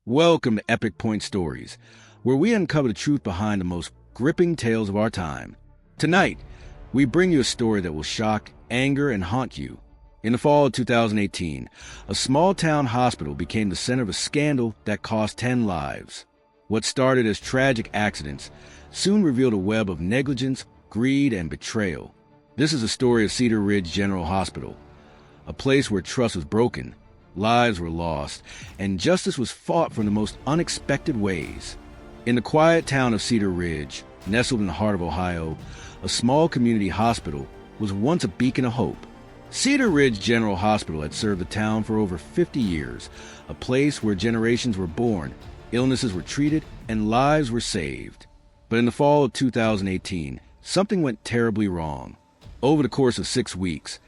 Welcome to Epic Point Stories, where we uncover the truth behind the most gripping tales of our time. Tonight, we bring you a story that will shock, anger, and haunt you. In the fall of 2018, a small-town hospital became the center of a scandal that cost 10 lives. What started as tragic accidents soon revealed a web of negligence, greed, and betrayal. This is the story of Cedar Ridge General Hospital, a place where trust was broken, lives were lost, and justice was fought from the most unexpected ways. In the quiet town of Cedar Ridge, nestled in the heart of Ohio, a small community hospital was once a beacon of hope. Cedar Ridge General Hospital had served the town for over 50 years, a place where generations were born, illnesses were treated, and lives were saved. But in the fall of 2018, something went terribly wrong. Over the course of 6 weeks,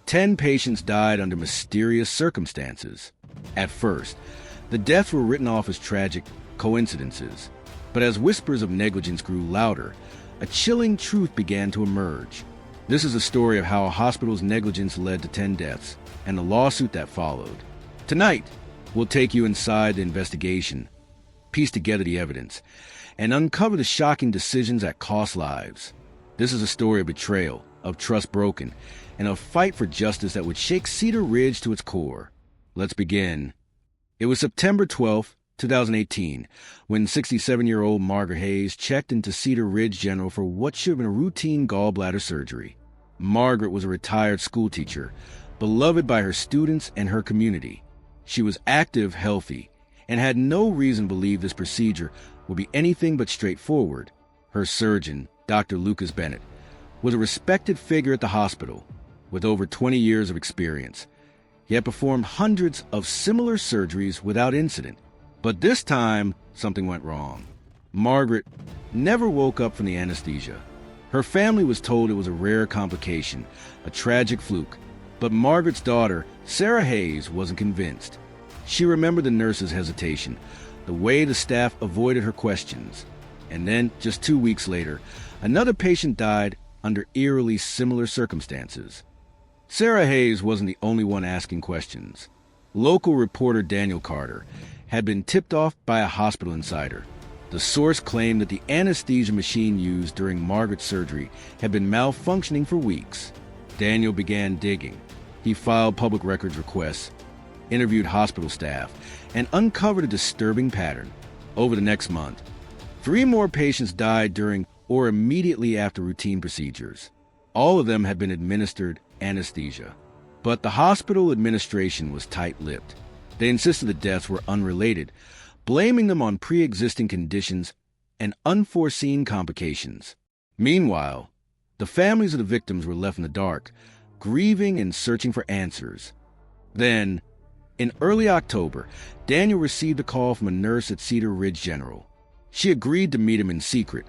10 patients died under mysterious circumstances. At first, the deaths were written off as tragic coincidences. But as whispers of negligence grew louder, a chilling truth began to emerge. This is a story of how a hospital's negligence led to 10 deaths and the lawsuit that followed. Tonight, we'll take you inside the investigation, piece together the evidence, and uncover the shocking decisions that cost lives. This is a story of betrayal, of trust broken, and a fight for justice that would shake Cedar Ridge to its core. Let's begin. It was September 12, 2018, when 67-year-old Margaret Hayes checked into Cedar Ridge General for what should have been a routine gallbladder surgery. Margaret was a retired schoolteacher, beloved by her students and her community. She was active, healthy, and had no reason to believe this procedure would be anything but straightforward. Her surgeon, Dr. Lucas Bennett, was a respected figure at the hospital, with over 20 years of experience. He had performed hundreds of similar surgeries without incident. But this time, something went wrong. Margaret never woke up from the anesthesia. Her family was told it was a rare complication, a tragic fluke. But Margaret's daughter, Sarah Hayes, wasn't convinced. She remembered the nurse's hesitation, the way the staff avoided her questions. And then, just 2 weeks later, another patient died under eerily similar circumstances. Sarah Hayes wasn't the only one asking questions. Local reporter Daniel Carter had been tipped off by a hospital insider. The source claimed that the anesthesia machine used during Margaret's surgery had been malfunctioning for weeks. Daniel began digging. He filed public records requests, interviewed hospital staff, and uncovered a disturbing pattern. Over the next month, 3 more patients died during or immediately after routine procedures. All of them had been administered anesthesia. But the hospital administration was tight-lipped. They insisted the deaths were unrelated, blaming them on pre-existing conditions and unforeseen complications. Meanwhile, the families of the victims were left in the dark, grieving and searching for answers. Then, in early October, Daniel received a call from a nurse at Cedar Ridge General. She agreed to meet him in secret,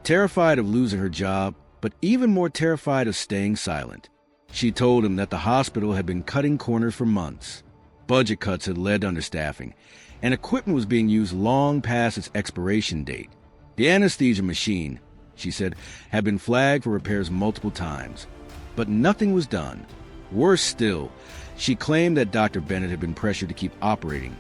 terrified of losing her job, but even more terrified of staying silent. She told him that the hospital had been cutting corners for months. Budget cuts had led to understaffing, and equipment was being used long past its expiration date. The anesthesia machine, she said, had been flagged for repairs multiple times, but nothing was done. Worse still, she claimed that Dr. Bennett had been pressured to keep operating,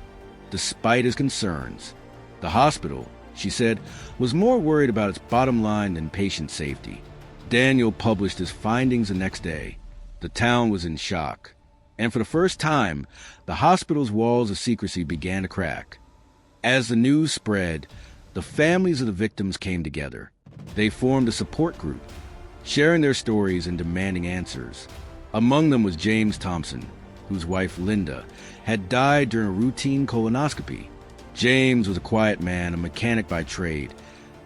despite his concerns. The hospital, she said, was more worried about its bottom line than patient safety. Daniel published his findings the next day. The town was in shock, and for the first time, the hospital's walls of secrecy began to crack. As the news spread, the families of the victims came together. They formed a support group, sharing their stories and demanding answers. Among them was James Thompson, whose wife Linda had died during a routine colonoscopy. James was a quiet man, a mechanic by trade,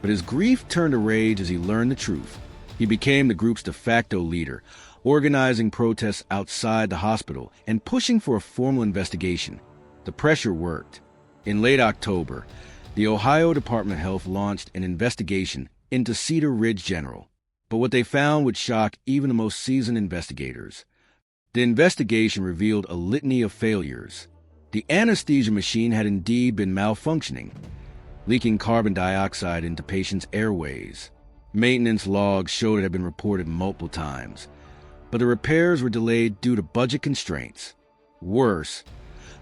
but his grief turned to rage as he learned the truth. He became the group's de facto leader, organizing protests outside the hospital and pushing for a formal investigation. The pressure worked. In late October, the Ohio Department of Health launched an investigation into Cedar Ridge General. But what they found would shock even the most seasoned investigators. The investigation revealed a litany of failures. The anesthesia machine had indeed been malfunctioning, leaking carbon dioxide into patients' airways. Maintenance logs showed it had been reported multiple times, but the repairs were delayed due to budget constraints. Worse,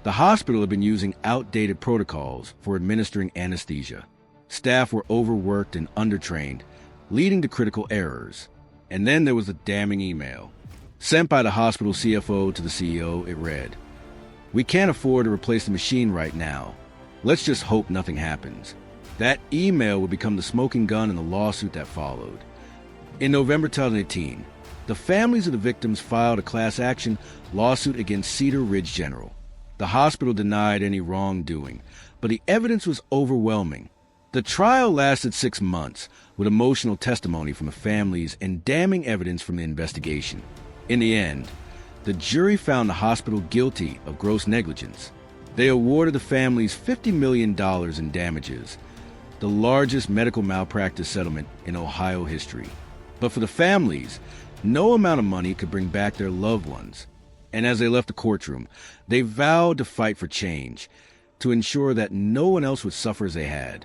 The hospital had been using outdated protocols for administering anesthesia. Staff were overworked and undertrained, leading to critical errors. And then there was a damning email. Sent by the hospital CFO to the CEO, it read, "We can't afford to replace the machine right now. Let's just hope nothing happens." That email would become the smoking gun in the lawsuit that followed. In November 2018, the families of the victims filed a class action lawsuit against Cedar Ridge General. The hospital denied any wrongdoing, but the evidence was overwhelming. The trial lasted 6 months, with emotional testimony from the families and damning evidence from the investigation. In the end, the jury found the hospital guilty of gross negligence. They awarded the families $50 million in damages, the largest medical malpractice settlement in Ohio history. But for the families, no amount of money could bring back their loved ones. And as they left the courtroom, they vowed to fight for change, to ensure that no one else would suffer as they had.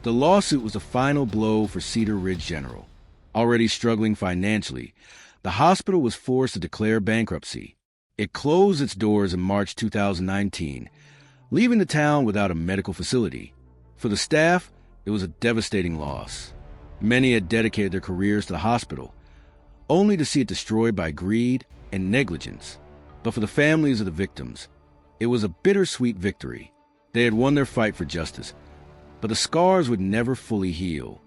The lawsuit was the final blow for Cedar Ridge General. Already struggling financially, the hospital was forced to declare bankruptcy. It closed its doors in March 2019, leaving the town without a medical facility. For the staff, it was a devastating loss. Many had dedicated their careers to the hospital, only to see it destroyed by greed and negligence. But for the families of the victims, it was a bittersweet victory. They had won their fight for justice, but the scars would never fully heal.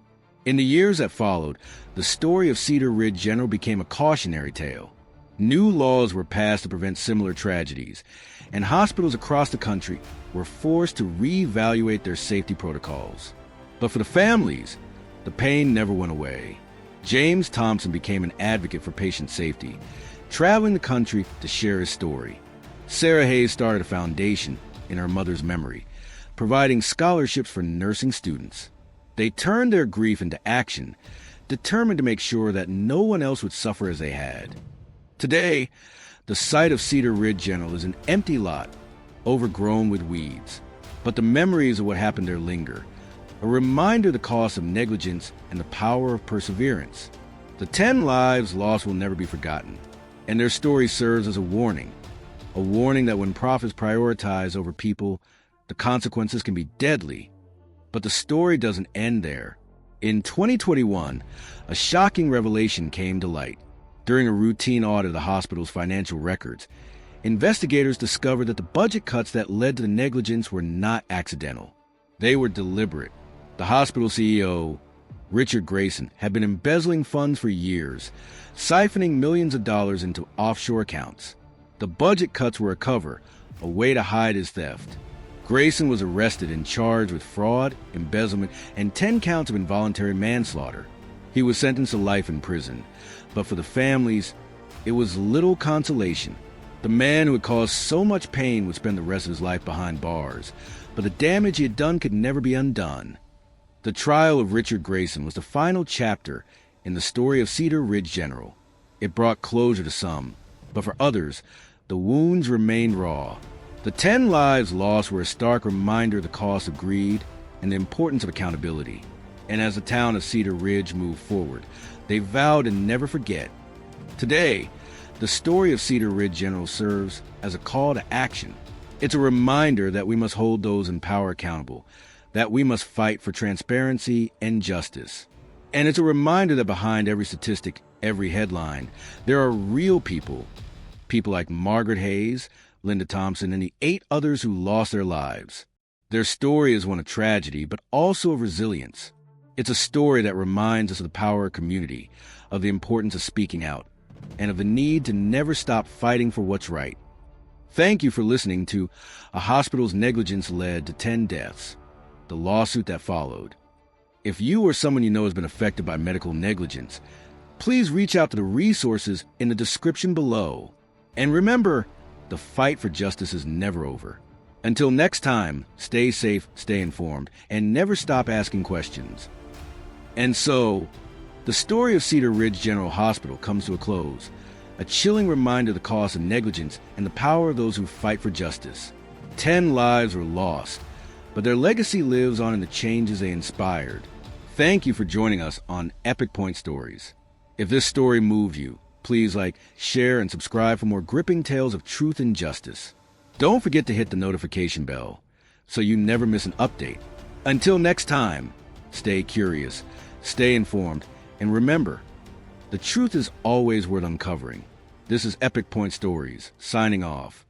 In the years that followed, the story of Cedar Ridge General became a cautionary tale. New laws were passed to prevent similar tragedies, and hospitals across the country were forced to reevaluate their safety protocols. But for the families, the pain never went away. James Thompson became an advocate for patient safety, traveling the country to share his story. Sarah Hayes started a foundation in her mother's memory, providing scholarships for nursing students. They turned their grief into action, determined to make sure that no one else would suffer as they had. Today, the site of Cedar Ridge General is an empty lot, overgrown with weeds. But the memories of what happened there linger, a reminder of the cost of negligence and the power of perseverance. The 10 lives lost will never be forgotten, and their story serves as a warning that when profits prioritize over people, the consequences can be deadly. But the story doesn't end there. In 2021, a shocking revelation came to light. During a routine audit of the hospital's financial records, investigators discovered that the budget cuts that led to the negligence were not accidental. They were deliberate. The hospital CEO, Richard Grayson, had been embezzling funds for years, siphoning millions of dollars into offshore accounts. The budget cuts were a cover, a way to hide his theft. Grayson was arrested and charged with fraud, embezzlement, and 10 counts of involuntary manslaughter. He was sentenced to life in prison, but for the families, it was little consolation. The man who had caused so much pain would spend the rest of his life behind bars, but the damage he had done could never be undone. The trial of Richard Grayson was the final chapter in the story of Cedar Ridge General. It brought closure to some, but for others, the wounds remained raw. The 10 lives lost were a stark reminder of the cost of greed and the importance of accountability. And as the town of Cedar Ridge moved forward, they vowed to never forget. Today, the story of Cedar Ridge General serves as a call to action. It's a reminder that we must hold those in power accountable, that we must fight for transparency and justice. And it's a reminder that behind every statistic, every headline, there are real people. People like Margaret Hayes, Linda Thompson, and the 8 others who lost their lives. Their story is one of tragedy, but also of resilience. It's a story that reminds us of the power of community, of the importance of speaking out, and of the need to never stop fighting for what's right. Thank you for listening to A Hospital's Negligence Led to 10 Deaths, the lawsuit that followed. If you or someone you know has been affected by medical negligence, please reach out to the resources in the description below. And remember, the fight for justice is never over. Until next time, stay safe, stay informed, and never stop asking questions. And so, the story of Cedar Ridge General Hospital comes to a close, a chilling reminder of the cost of negligence and the power of those who fight for justice. 10 lives were lost, but their legacy lives on in the changes they inspired. Thank you for joining us on Epic Point Stories. If this story moved you, please like, share, and subscribe for more gripping tales of truth and justice. Don't forget to hit the notification bell so you never miss an update. Until next time, stay curious, stay informed, and remember, the truth is always worth uncovering. This is Epic Point Stories, signing off.